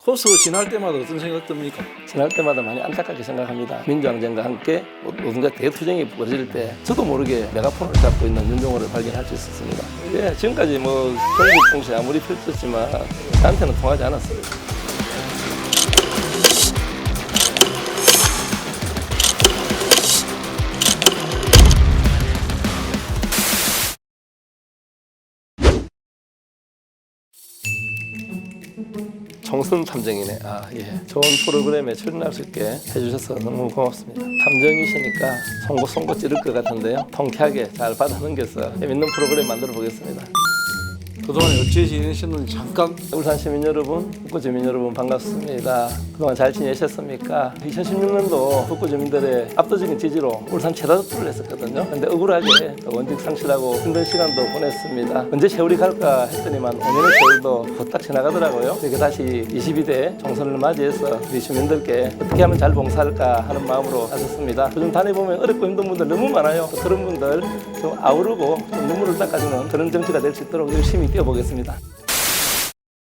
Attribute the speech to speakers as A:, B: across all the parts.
A: 코스 지날 때마다 어떤 생각 듭니까?
B: 지날 때마다 많이 안타깝게 생각합니다. 민주항쟁과 함께 노동자 대투쟁이 벌어질 때 저도 모르게 메가폰을 잡고 있는 윤종호를 발견할 수 있었습니다. 예, 지금까지 뭐 경북 공시 아무리 펼쳤지만 저한테는 통하지 않았어요. 정선 탐정이네. 예. 좋은 프로그램에 출연할 수 있게 해주셔서 너무 고맙습니다. 탐정이시니까 송곳송곳 찌를 것 같은데요. 통쾌하게 잘 받아넘겨서 재밌는 프로그램 만들어 보겠습니다.
A: 그동안 어찌 지내셨는지 잠깐.
B: 울산 시민 여러분, 북구 주민 여러분 반갑습니다. 그동안 잘 지내셨습니까? 2016년도 북구 주민들의 압도적인 지지로 울산 최다 득표를 했었거든요. 근데 억울하게 원직 상실하고 힘든 시간도 보냈습니다. 언제 세월이 갈까 했더니만 5년의 세월도 후딱 지나가더라고요. 이렇게 다시 22대 총선을 맞이해서 우리 주민들께 어떻게 하면 잘 봉사할까 하는 마음으로 나섰습니다. 요즘 다녀보면 어렵고 힘든 분들 너무 많아요. 그런 분들 좀 아우르고 좀 눈물을 닦아주는 그런 정치가 될 수 있도록 열심히 뛰어보겠습니다.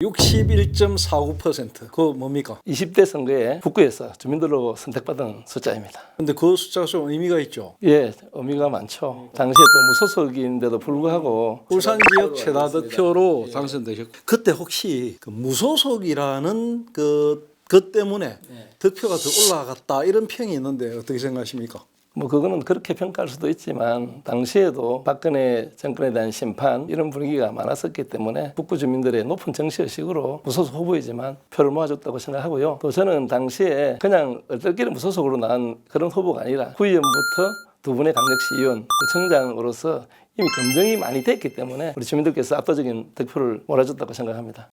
A: 61.49% 그거 뭡니까?
B: 20대 선거에 북구에서 주민들로 선택받은 숫자입니다.
A: 근데 그 숫자가 좀 의미가 있죠.
B: 예, 의미가 많죠. 당시에 또 무소속인데도 불구하고
A: 울산 지역 최다 득표로 당선되셨고 그때 혹시 그 무소속이라는 것 때문에 득표가 더 올라갔다 이런 평이 있는데 어떻게 생각하십니까?
B: 뭐 그거는 그렇게 평가할 수도 있지만 당시에도 박근혜 정권에 대한 심판 이런 분위기가 많았었기 때문에 북구 주민들의 높은 정치의식으로 무소속 후보이지만 표를 모아줬다고 생각하고요. 또 저는 당시에 그냥 얼떨결에 무소속으로 나온 그런 후보가 아니라 후위원부터 두 분의 강력시의원, 구청장으로서 이미 검증이 많이 됐기 때문에 우리 주민들께서 압도적인 득표를 몰아줬다고 생각합니다.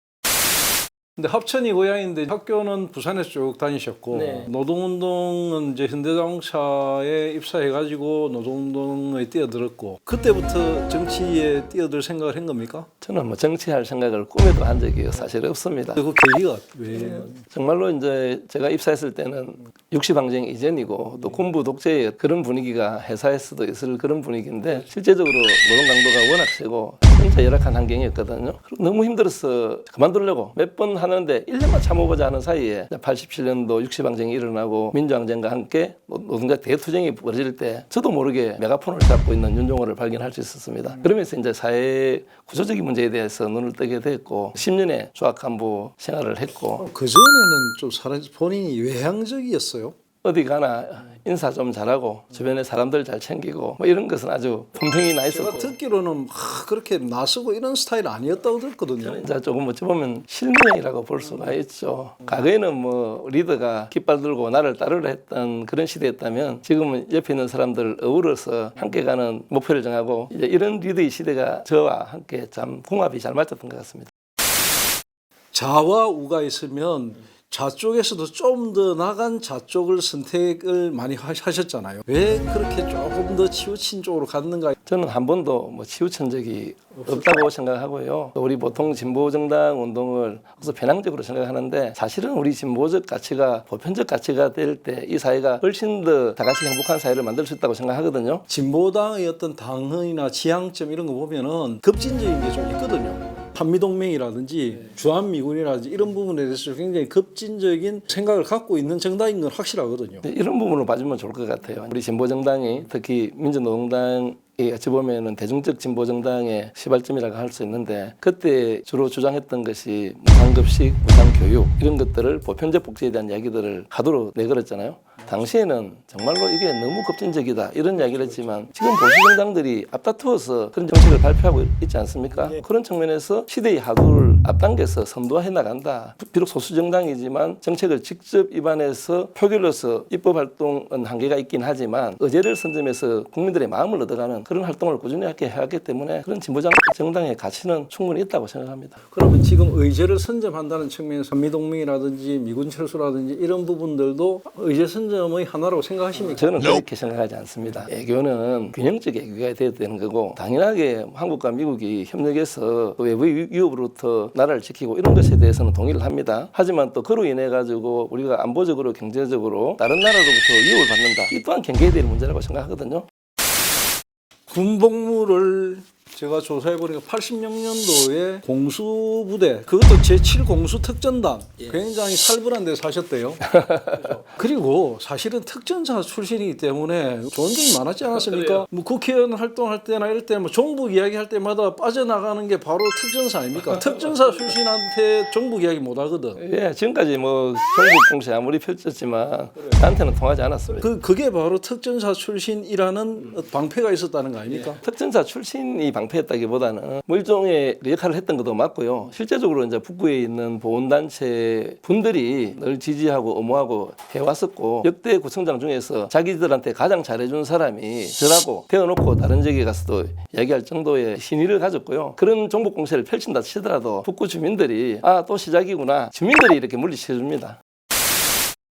A: 근데 합천이 고향인데 학교는 부산에서 쭉 다니셨고
B: 네.
A: 노동운동은 이제 현대자동차에 입사해가지고 노동운동에 뛰어들었고 그때부터 정치에 뛰어들 생각을 한 겁니까?
B: 저는 뭐 정치할 생각을 꿈에도 한 적이 사실 없습니다.
A: 그 계기가 왜?
B: 정말로 이제 제가 입사했을 때는 육시방쟁 이전이고 또 군부 독재의 그런 분위기가 회사에서도 있을 그런 분위기인데 실제적으로 노동 강도가 워낙 세고 진짜 열악한 환경이었거든요. 너무 힘들어서 그만두려고 몇 번 하는데 1년만 참아보자 하는 사이에 87년도 육시방쟁이 일어나고 민주항쟁과 함께 노동자 대투쟁이 벌어질 때 저도 모르게 메가폰을 잡고 있는 윤종호를 발견할 수 있었습니다. 그러면서 이제 사회 구조적인 문제에 대해서 눈을 뜨게 됐고 10년의 조합간부 생활을 했고
A: 그전에는 좀 본인이 외향적이었어요.
B: 어디 가나 인사 좀 잘하고 주변에 사람들 잘 챙기고 뭐 이런 것은 아주 품평이 나
A: 제가
B: 있었고
A: 듣기로는 그렇게 나서고 이런 스타일 아니었다고 들었거든요.
B: 이제 조금 어찌 보면 실명이라고 볼 수가 있죠. 과거에는 뭐 리더가 깃발 들고 나를 따르려 했던 그런 시대였다면 지금은 옆에 있는 사람들 어우러서 함께 가는 목표를 정하고 이제 이런 리더의 시대가 저와 함께 참 궁합이 잘 맞았던 것 같습니다.
A: 자와 우가 있으면 좌쪽에서도 좀 더 나간 좌쪽을 선택을 많이 하셨잖아요. 왜 그렇게 조금 더 치우친 쪽으로 갔는가?
B: 저는 한 번도 뭐 치우친 적이 없다고 생각하고요. 우리 보통 진보정당 운동을 그래서 편향적으로 생각하는데 사실은 우리 진보적 가치가 보편적 가치가 될 때 이 사회가 훨씬 더 다 같이 행복한 사회를 만들 수 있다고 생각하거든요.
A: 진보당의 어떤 당헌이나 지향점 이런 거 보면은 급진적인 게 좀 있거든요. 한미동맹이라든지 주한미군이라든지 이런 부분에 대해서 굉장히 급진적인 생각을 갖고 있는 정당인 건 확실하거든요.
B: 이런 부분을 봐주면 좋을 것 같아요. 우리 진보정당이 특히 민주노동당 어찌 보면은 대중적 진보 정당의 시발점이라고 할 수 있는데 그때 주로 주장했던 것이 무상급식, 무상교육 이런 것들을 보편적 복지에 대한 이야기들을 하도록 내걸었잖아요. 당시에는 정말로 이게 너무 급진적이다 이런 이야기를 했지만 지금 보수 정당들이 앞다투어서 그런 정책을 발표하고 있지 않습니까? 그런 측면에서 시대의 하도를 앞당겨서 선도해 나간다. 비록 소수 정당이지만 정책을 직접 입안해서 표결로서 입법 활동은 한계가 있긴 하지만 의제를 선점해서 국민들의 마음을 얻어가는 그런 활동을 꾸준히 해왔기 때문에 그런 진보정당의 가치는 충분히 있다고 생각합니다.
A: 그러면 지금 의제를 선점한다는 측면에서 한미동맹이라든지 미군 철수라든지 이런 부분들도 의제 선점의 하나라고 생각하십니까?
B: 저는 그렇게 생각하지 않습니다. 외교는 균형적 외교가 돼야 되는 거고 당연하게 한국과 미국이 협력해서 외부 위협으로부터 나라를 지키고 이런 것에 대해서는 동의를 합니다. 하지만 또 그로 인해 가지고 우리가 안보적으로 경제적으로 다른 나라로부터 위협을 받는다. 이 또한 경계해야 될 문제라고 생각하거든요.
A: 군복무를 제가 조사해보니까 86년도에 공수부대, 그것도 제7공수특전단, 굉장히 살벌한 데 사셨대요. 그리고 사실은 특전사 출신이기 때문에 좋은 점이 많았지 않았습니까? 뭐 국회의원 활동할 때나 이럴 때 뭐 종북 이야기 할 때마다 빠져나가는 게 바로 특전사 아닙니까? 특전사 출신한테 종북 이야기 못 하거든.
B: 예, 지금까지 뭐 종북 공세 아무리 펼쳤지만 나한테는 통하지 않았습니다.
A: 그게 바로 특전사 출신이라는 방패가 있었다는 거 아닙니까?
B: 특전사 출신이 방패였다기보다는 뭐 일종의 역할을 했던 것도 맞고요. 실제적으로 이제 북부에 있는 보훈단체 분들이 늘 지지하고 엄호하고 해왔었고, 역대 구청장 중에서 자기들한테 가장 잘해준 사람이 저라고 대어놓고 다른 지역에 가서도 이야기할 정도의 신의를 가졌고요. 그런 종북 공세를 펼친다 치더라도 북구 주민들이 또 시작이구나, 주민들이 이렇게 물리쳐줍니다.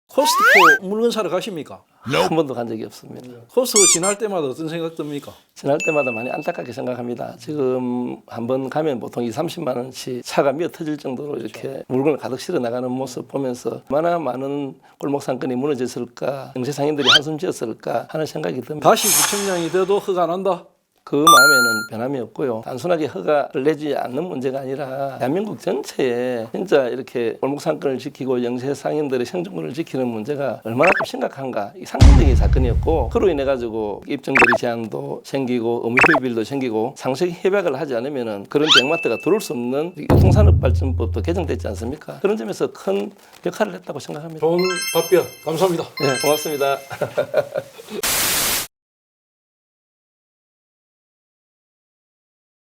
A: 코스트코 물건 사러 가십니까?
B: 한 번도 간 적이 없습니다.
A: 코스트코 지날 때마다 어떤 생각 듭니까?
B: 지날 때마다 많이 안타깝게 생각합니다. 지금 한번 가면 보통 20-30만 원치 차가 미어 터질 정도로 이렇게 물건을 가득 실어 나가는 모습 보면서 얼마나 많은 골목 상권이 무너졌을까, 영세 상인들이 한숨 지었을까 하는 생각이 듭니다.
A: 다시 구청장이 돼도 허가 안 한다?
B: 그 마음에는 변함이 없고요. 단순하게 허가를 내지 않는 문제가 아니라 대한민국 전체에 진짜 이렇게 골목 상권을 지키고 영세 상인들의 생존권을 지키는 문제가 얼마나 좀 심각한가, 이 상징적인 사건이었고, 그로 인해 가지고 입점거리 제한도 생기고 의무휴일도 생기고 상세히 협약을 하지 않으면은 그런 대형마트가 들어올 수 없는 유통산업발전법도 개정됐지 않습니까? 그런 점에서 큰 역할을 했다고 생각합니다.
A: 좋은 답변 감사합니다.
B: 네, 고맙습니다.